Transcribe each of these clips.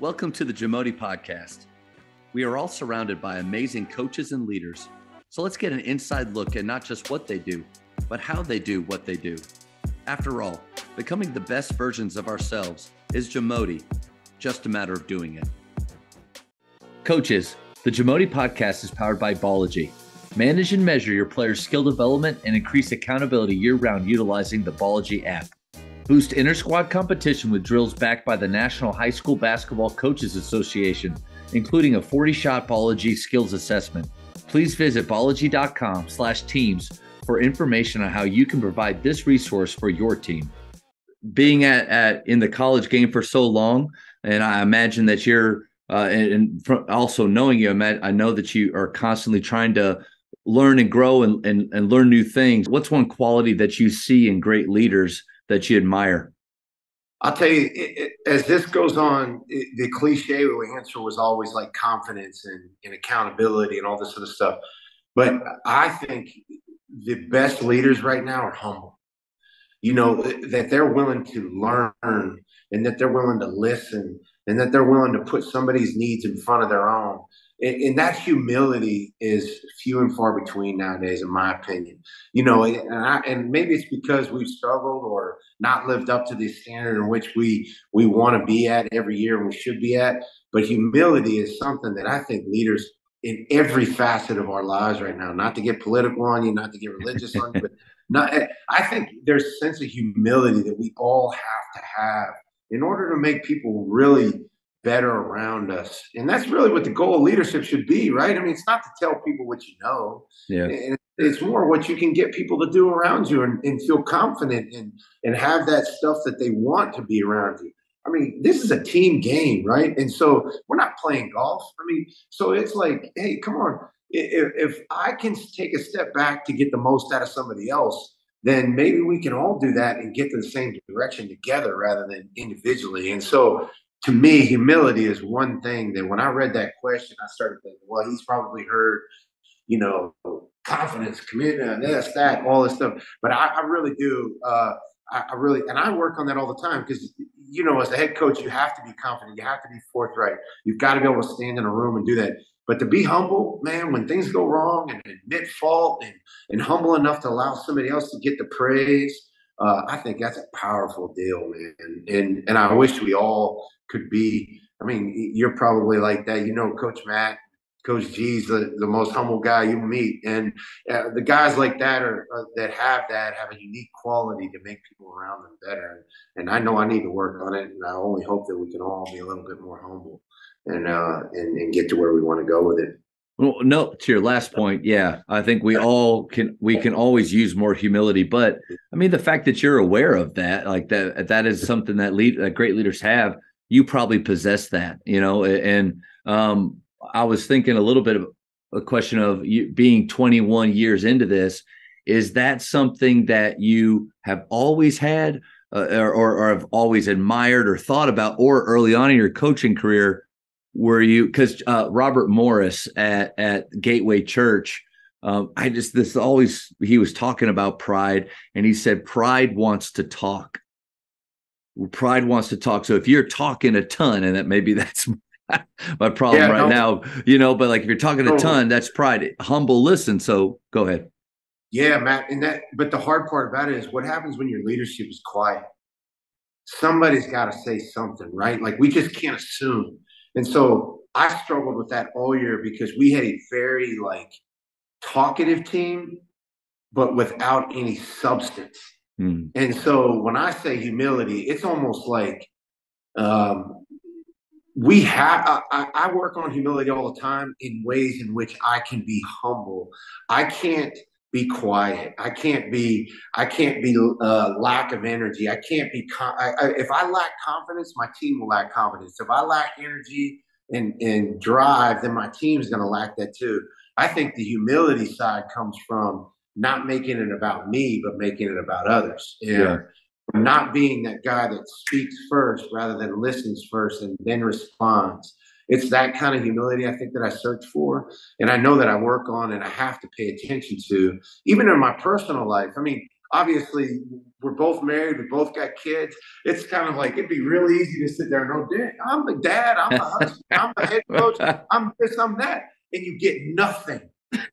Welcome to the Jamodi podcast. We are all surrounded by amazing coaches and leaders. So let's get an inside look at not just what they do, but how they do what they do. After all, becoming the best versions of ourselves is Jamodi, just a matter of doing it. Coaches, the Jamodi podcast is powered by Ballogy. Manage and measure your players' skill development and increase accountability year-round utilizing the Ballogy app. Boost inter-squad competition with drills backed by the National High School Basketball Coaches Association, including a 40-shot Ballogy skills assessment. Please visit ballogy.com/teams for information on how you can provide this resource for your team. Being in the college game for so long, and I imagine that you're, also knowing you, I know that you are constantly trying to learn and grow and learn new things. What's one quality that you see in great leaders that you admire? I'll tell you, as this goes on, the cliche answer was always like confidence and accountability and all this other stuff. But I think the best leaders right now are humble. You know, that they're willing to learn and that they're willing to listen and that they're willing to put somebody's needs in front of their own. And that humility is few and far between nowadays, in my opinion. You know, and maybe it's because we've struggled or not lived up to the standard in which we want to be at every year and we should be at. But humility is something that I think leaders in every facet of our lives right now, not to get political on you, not to get religious on you, but I think there's a sense of humility that we all have to have in order to make people really better around us. And that's really what the goal of leadership should be, right? I mean, it's not to tell people what you know. Yeah. It's more what you can get people to do around you and feel confident and have that stuff that they want to be around you. I mean, this is a team game, right? And so we're not playing golf. I mean, so it's like, hey, come on. If I can take a step back to get the most out of somebody else, then maybe we can all do that and get to the same direction together rather than individually. And so to me, humility is one thing that when I read that question, I started thinking, well, he's probably heard, you know, confidence, commitment, this, that, all this stuff. But I really do. I really, and I work on that all the time because, you know, as a head coach, you have to be confident. You have to be forthright. You've got to be able to stand in a room and do that. But to be humble, man, when things go wrong and admit fault and humble enough to allow somebody else to get the praise, I think that's a powerful deal, man. And I wish we all could be. I mean, you're probably like that. You know, Coach Matt, Coach G's the most humble guy you meet. And the guys like that that have a unique quality to make people around them better. And I know I need to work on it. And I only hope that we can all be a little bit more humble and get to where we want to go with it. Well, no, to your last point, yeah, I think we can always use more humility. But I mean, the fact that you're aware of that, like that is something that great leaders have. You probably possess that, you know. And I was thinking a little bit of a question of you being 21 years into this. Is that something that you have always had, or have always admired or thought about, or early on in your coaching career? Were you, because Robert Morris at Gateway Church, he was talking about pride, and he said pride wants to talk. Pride wants to talk. So if you're talking a ton, and that maybe that's my problem now, you know, but like if you're talking a ton, that's pride. Humble listen. So go ahead. Yeah, Matt. But the hard part about it is what happens when your leadership is quiet. Somebody's got to say something, right? Like we just can't assume. And so I struggled with that all year because we had a very talkative team, but without any substance. And so when I say humility, it's almost like I work on humility all the time in ways in which I can be humble. I can't be quiet. I can't be lack of energy. I can't be, if I lack confidence, my team will lack confidence. If I lack energy and drive, then my team's going to lack that too. I think the humility side comes from not making it about me, but making it about others. And not being that guy that speaks first rather than listens first and then responds. It's that kind of humility, I think, that I search for. And I know that I work on and I have to pay attention to, even in my personal life. I mean, obviously we're both married, we both got kids. It's kind of like it'd be really easy to sit there and go, Dad, I'm the dad, I'm the husband, I'm the head coach, I'm this, I'm that, and you get nothing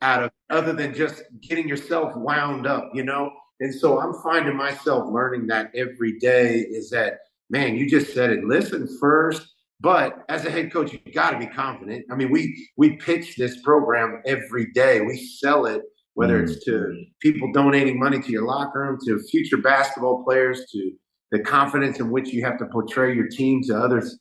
out of other than just getting yourself wound up, you know. And so I'm finding myself learning that every day is that, man, you just said it. Listen first. But as a head coach, you got to be confident. I mean, we pitch this program every day. We sell it, whether it's to people donating money to your locker room, to future basketball players, to the confidence in which you have to portray your team to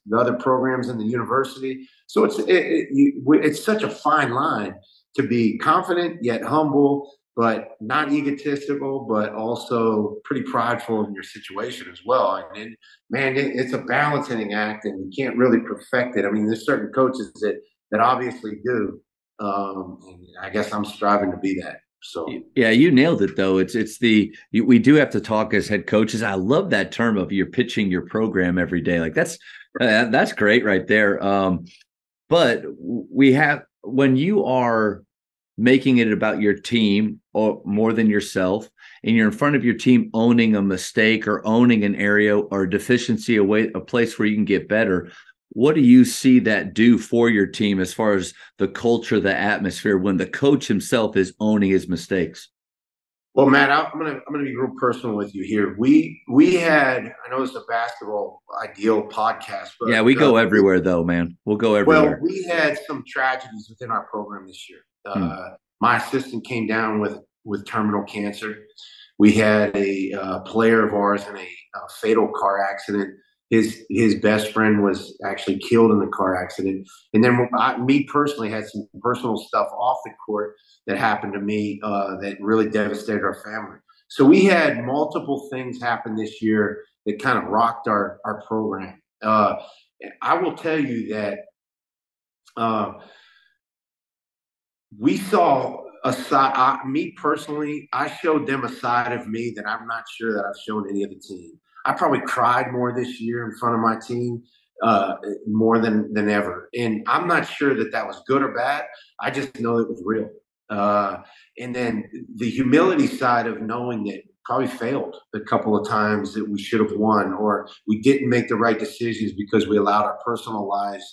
the other programs in the university. So it's such a fine line to be confident yet humble, but not egotistical, but also pretty prideful in your situation as well. And man, it's a balancing act, and you can't really perfect it. I mean, there's certain coaches that obviously do, and I guess I'm striving to be that. So yeah, you nailed it though. We do have to talk as head coaches. I love that term of you're pitching your program every day. Like that's great right there. But when you are making it about your team or more than yourself, and you're in front of your team owning a mistake or owning an area or deficiency, a place where you can get better, what do you see that do for your team as far as the culture, the atmosphere, when the coach himself is owning his mistakes? Well, Matt, I'm gonna be real personal with you here. We had, I know it's a basketball ideal podcast, but yeah, we go everywhere though, man. We'll go everywhere. Well, we had some tragedies within our program this year. My assistant came down with terminal cancer. We had a player of ours in a fatal car accident. His best friend was actually killed in the car accident. And then me personally had some personal stuff off the court that happened to me that really devastated our family. So we had multiple things happen this year that kind of rocked our program. And I will tell you that we saw a side. Me personally, I showed them a side of me that I'm not sure that I've shown any other team. I probably cried more this year in front of my team, more than ever, and I'm not sure that was good or bad. I just know it was real. And then the humility side of knowing that probably failed a couple of times that we should have won, or we didn't make the right decisions because we allowed our personal lives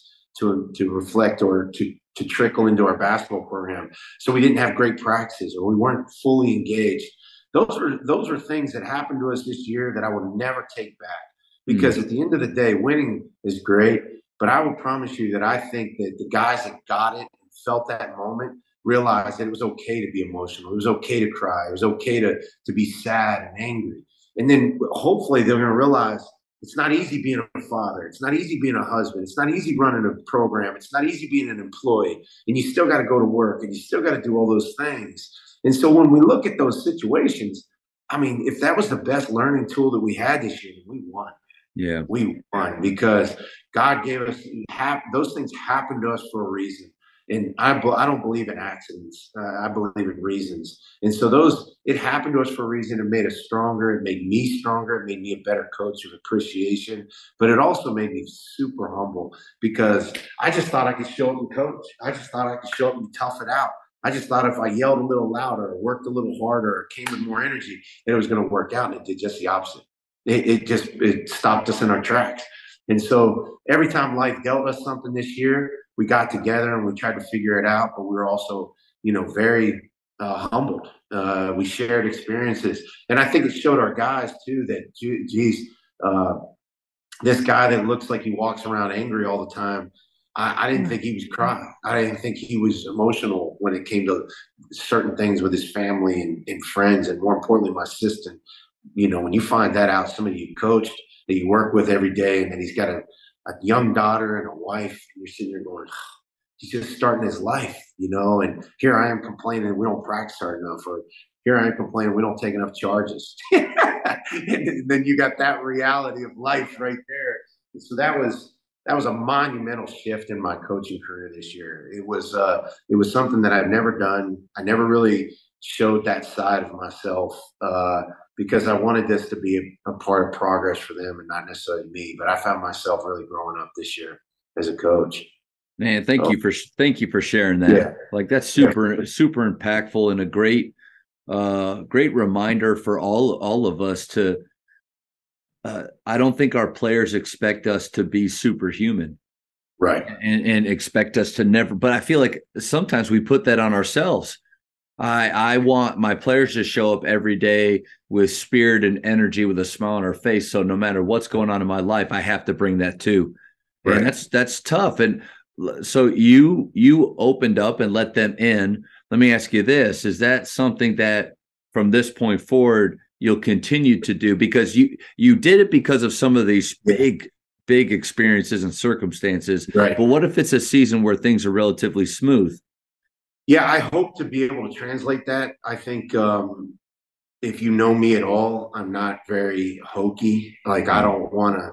to reflect or to trickle into our basketball program. So we didn't have great practices, or we weren't fully engaged. Those are things that happened to us this year that I would never take back, because at the end of the day, winning is great. But I will promise you that I think that the guys that got it and felt that moment realized that it was okay to be emotional. It was okay to cry. It was okay to be sad and angry. And then hopefully they're going to realize it's not easy being a father. It's not easy being a husband. It's not easy running a program. It's not easy being an employee. And you still got to go to work, and you still got to do all those things. And so when we look at those situations, I mean, if that was the best learning tool that we had this year, we won. Yeah, we won because God gave us those things happen to us for a reason. And I don't believe in accidents. I believe in reasons. And so it happened to us for a reason. It made us stronger. It made me stronger. It made me a better coach of appreciation. But it also made me super humble, because I just thought I could show up and coach. I just thought I could show up and tough it out. I just thought if I yelled a little louder, or worked a little harder, or came with more energy, that it was going to work out. And it did just the opposite. It stopped us in our tracks. And so every time life dealt us something this year, we got together and we tried to figure it out, but we were also, very humbled. We shared experiences, and I think it showed our guys too that, geez, this guy that looks like he walks around angry all the time, I didn't think he was crying. I didn't think he was emotional when it came to certain things with his family and friends, and more importantly, my assistant. When you find that out, somebody you coached, that you work with every day, and then he's got a young daughter and a wife, and you're sitting there going, he's just starting his life, and here I am complaining we don't practice hard enough, or here I am complaining we don't take enough charges. And then you got that reality of life right there. And so that was a monumental shift in my coaching career this year. It was something that I've never done. I never really showed that side of myself, because I wanted this to be a part of progress for them and not necessarily me. But I found myself really growing up this year as a coach. Man, thank you for sharing that. Yeah. Like that's super impactful, and a great great reminder for all of us to. I don't think our players expect us to be superhuman, Right. and expect us to never. But I feel like sometimes we put that on ourselves. I want my players to show up every day with spirit and energy, with a smile on our face. So no matter what's going on in my life, I have to bring that too. And Right. that's tough. And so you opened up and let them in. Let me ask you this: is that something that from this point forward you'll continue to do? Because you did it because of some of these big experiences and circumstances. Right. But what if it's a season where things are relatively smooth? Yeah, I hope to be able to translate that. I think if you know me at all, I'm not very hokey. Like, I don't want to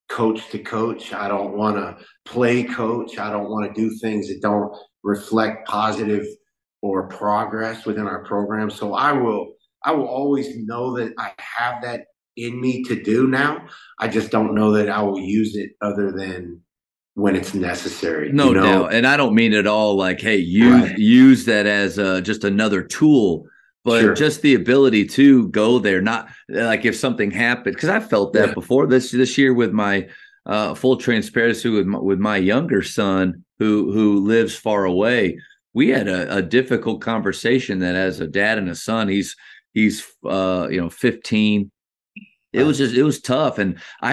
coach to coach. I don't want to play coach. I don't want to do things that don't reflect positive or progress within our program. So I will always know that I have that in me to do now. I just don't know that I will use it other than when it's necessary, No doubt. And I don't mean at all like, hey, Right. use that as just another tool, but Sure. just the ability to go there. Not like if something happened, because I felt that Yeah. before this year with my full transparency with my younger son who lives far away. We had a difficult conversation that as a dad and a son, he's 15. It was tough, and I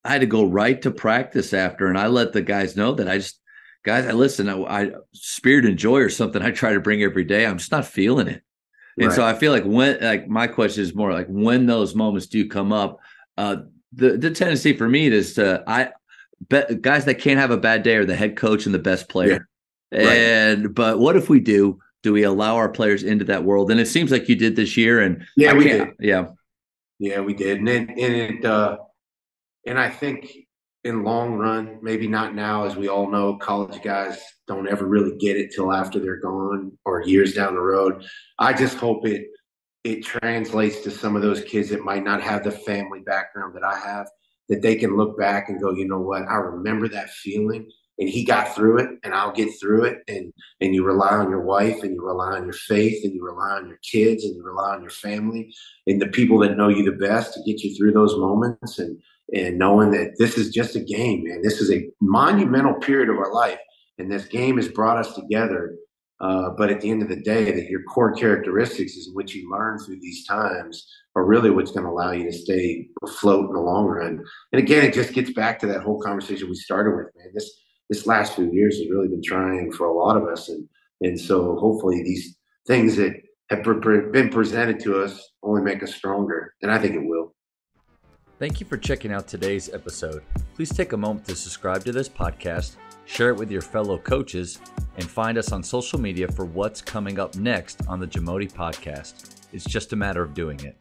had to go right to practice after, and I let the guys know that guys, I listen, I spirit and joy or something I try to bring every day. I'm just not feeling it. And so Right. I feel like my question is more like when those moments do come up, the tendency for me is to I bet guys that can't have a bad day are the head coach and the best Yeah. player. Right. But what if we do? Do we allow our players into that world? And it seems like you did this year, and Yeah, I we can't. did. Yeah, Yeah, we did. And I think in long run, maybe not now, as we all know, college guys don't ever really get it till after they're gone or years down the road. I just hope it translates to some of those kids that might not have the family background that I have, that they can look back and go, you know what, I remember that feeling, and he got through it and I'll get through it. And you rely on your wife, and you rely on your faith, and you rely on your kids, and you rely on your family and the people that know you the best to get you through those moments. And knowing that this is just a game, man. This is a monumental period of our life, and this game has brought us together. But at the end of the day, that your core characteristics is what you learn through these times are really what's going to allow you to stay afloat in the long run. And again, it just gets back to that whole conversation we started with, man. This last few years has really been trying for a lot of us, and so hopefully these things that have been presented to us only make us stronger, and I think it will. thank you for checking out today's episode. Please take a moment to subscribe to this podcast, share it with your fellow coaches, and find us on social media for what's coming up next on the Jamodi podcast. It's just a matter of doing it.